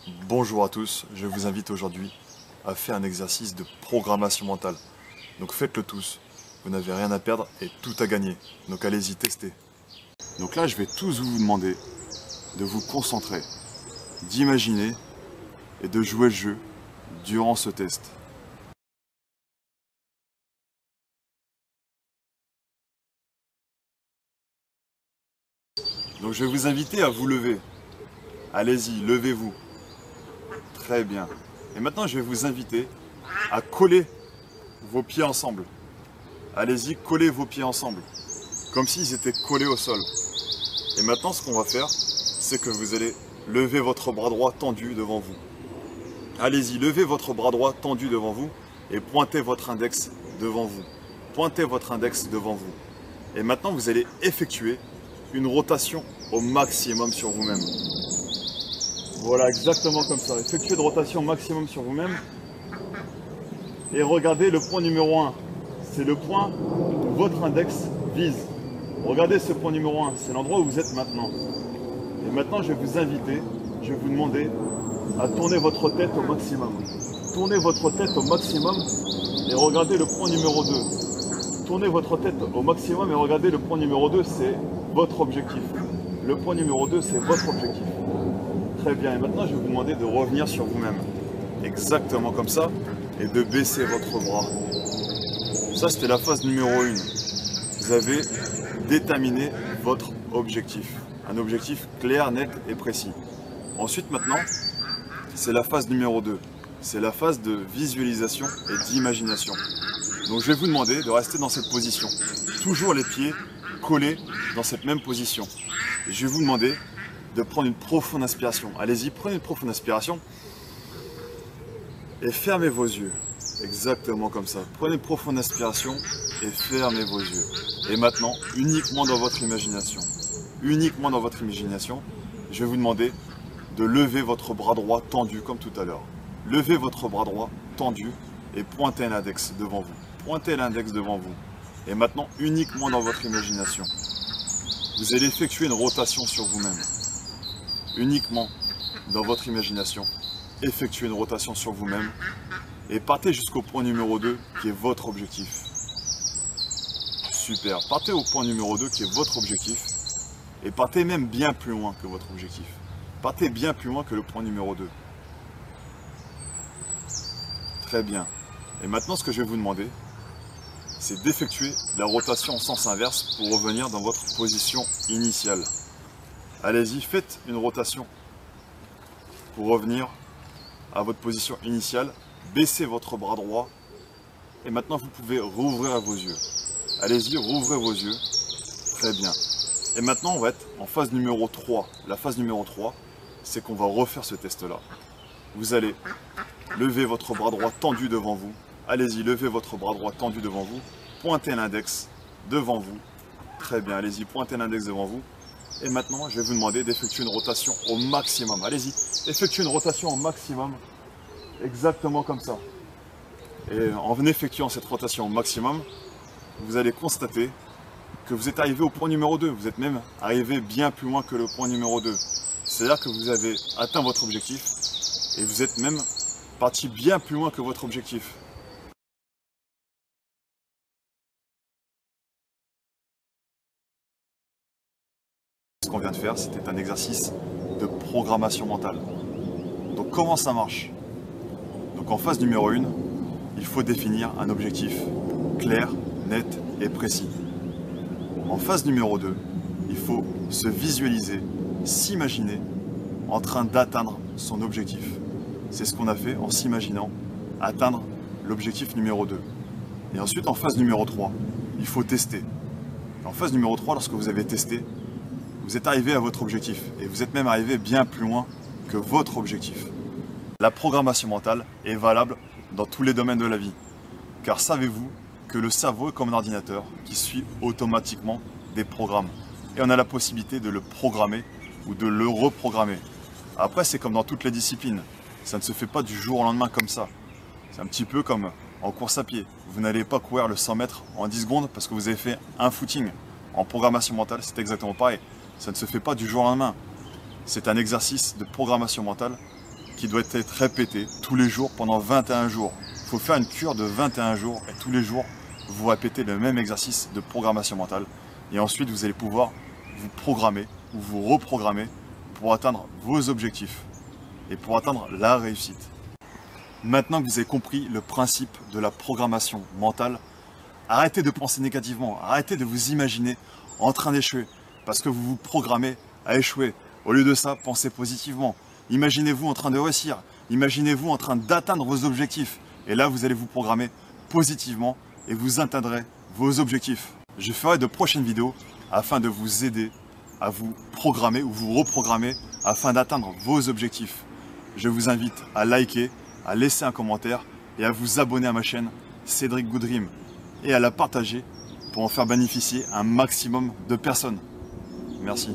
Bonjour à tous, je vous invite aujourd'hui à faire un exercice de programmation mentale. Donc faites-le tous, vous n'avez rien à perdre et tout à gagner. Donc allez-y, testez. Donc là, je vais tous vous demander de vous concentrer, d'imaginer et de jouer le jeu durant ce test. Donc je vais vous inviter à vous lever. Allez-y, levez-vous. Très bien. Et maintenant, je vais vous inviter à coller vos pieds ensemble. Allez-y, collez vos pieds ensemble, comme s'ils étaient collés au sol. Et maintenant, ce qu'on va faire, c'est que vous allez lever votre bras droit tendu devant vous. Allez-y, levez votre bras droit tendu devant vous et pointez votre index devant vous. Pointez votre index devant vous. Et maintenant, vous allez effectuer une rotation au maximum sur vous-même. Voilà, exactement comme ça. Effectuez une rotation maximum sur vous-même. Et regardez le point numéro 1. C'est le point où votre index vise. Regardez ce point numéro 1. C'est l'endroit où vous êtes maintenant. Et maintenant, je vais vous inviter, je vais vous demander à tourner votre tête au maximum. Tournez votre tête au maximum et regardez le point numéro 2. Tournez votre tête au maximum et regardez le point numéro 2, c'est votre objectif. Le point numéro 2, c'est votre objectif. Très bien, et maintenant je vais vous demander de revenir sur vous-même. Exactement comme ça, et de baisser votre bras. Ça, c'était la phase numéro 1. Vous avez déterminé votre objectif. Un objectif clair, net et précis. Ensuite, maintenant, c'est la phase numéro 2. C'est la phase de visualisation et d'imagination. Donc je vais vous demander de rester dans cette position. Toujours les pieds collés dans cette même position. Et je vais vous demander de prendre une profonde inspiration. Allez-y, prenez une profonde inspiration. Et fermez vos yeux. Exactement comme ça. Prenez une profonde inspiration et fermez vos yeux. Et maintenant, uniquement dans votre imagination. Uniquement dans votre imagination, je vais vous demander de lever votre bras droit tendu comme tout à l'heure. Levez votre bras droit tendu et pointez l'index devant vous. Pointez l'index devant vous. Et maintenant, uniquement dans votre imagination, vous allez effectuer une rotation sur vous-même. Uniquement dans votre imagination, effectuez une rotation sur vous-même et partez jusqu'au point numéro 2 qui est votre objectif. Super, partez au point numéro 2 qui est votre objectif et partez même bien plus loin que votre objectif. Partez bien plus loin que le point numéro 2. Très bien. Et maintenant, ce que je vais vous demander, c'est d'effectuer la rotation en sens inverse pour revenir dans votre position initiale. Allez-y, faites une rotation pour revenir à votre position initiale. Baissez votre bras droit et maintenant vous pouvez rouvrir vos yeux. Allez-y, rouvrez vos yeux. Très bien. Et maintenant, on va être en phase numéro 3. La phase numéro 3, c'est qu'on va refaire ce test-là. Vous allez lever votre bras droit tendu devant vous. Allez-y, levez votre bras droit tendu devant vous. Pointez l'index devant vous. Très bien, allez-y, pointez l'index devant vous. Et maintenant, je vais vous demander d'effectuer une rotation au maximum. Allez-y, effectuez une rotation au maximum. Exactement comme ça. Et en effectuant cette rotation au maximum, vous allez constater que vous êtes arrivé au point numéro 2. Vous êtes même arrivé bien plus loin que le point numéro 2. C'est-à-dire que vous avez atteint votre objectif et vous êtes même parti bien plus loin que votre objectif. Ce qu'on vient de faire, c'était un exercice de programmation mentale. Donc comment ça marche? Donc en phase numéro 1, il faut définir un objectif clair, net et précis. En phase numéro 2, il faut se visualiser, s'imaginer en train d'atteindre son objectif. C'est ce qu'on a fait en s'imaginant atteindre l'objectif numéro 2. Et ensuite, en phase numéro 3, il faut tester. En phase numéro 3, lorsque vous avez testé, vous êtes arrivé à votre objectif et vous êtes même arrivé bien plus loin que votre objectif. La programmation mentale est valable dans tous les domaines de la vie. Car savez-vous que le cerveau est comme un ordinateur qui suit automatiquement des programmes. Et on a la possibilité de le programmer ou de le reprogrammer. Après, c'est comme dans toutes les disciplines. Ça ne se fait pas du jour au lendemain comme ça. C'est un petit peu comme en course à pied. Vous n'allez pas courir le 100 mètres en 10 secondes parce que vous avez fait un footing. En programmation mentale, c'est exactement pareil. Ça ne se fait pas du jour au lendemain. C'est un exercice de programmation mentale qui doit être répété tous les jours pendant 21 jours. Il faut faire une cure de 21 jours et tous les jours, vous répétez le même exercice de programmation mentale. Et ensuite, vous allez pouvoir vous programmer ou vous reprogrammer pour atteindre vos objectifs et pour atteindre la réussite. Maintenant que vous avez compris le principe de la programmation mentale, arrêtez de penser négativement, arrêtez de vous imaginer en train d'échouer parce que vous vous programmez à échouer. Au lieu de ça, pensez positivement. Imaginez-vous en train de réussir, imaginez-vous en train d'atteindre vos objectifs. Et là, vous allez vous programmer positivement et vous atteindrez vos objectifs. Je ferai de prochaines vidéos afin de vous aider à vous programmer ou vous reprogrammer afin d'atteindre vos objectifs. Je vous invite à liker, à laisser un commentaire et à vous abonner à ma chaîne Cédric Goodream et à la partager pour en faire bénéficier un maximum de personnes. Merci.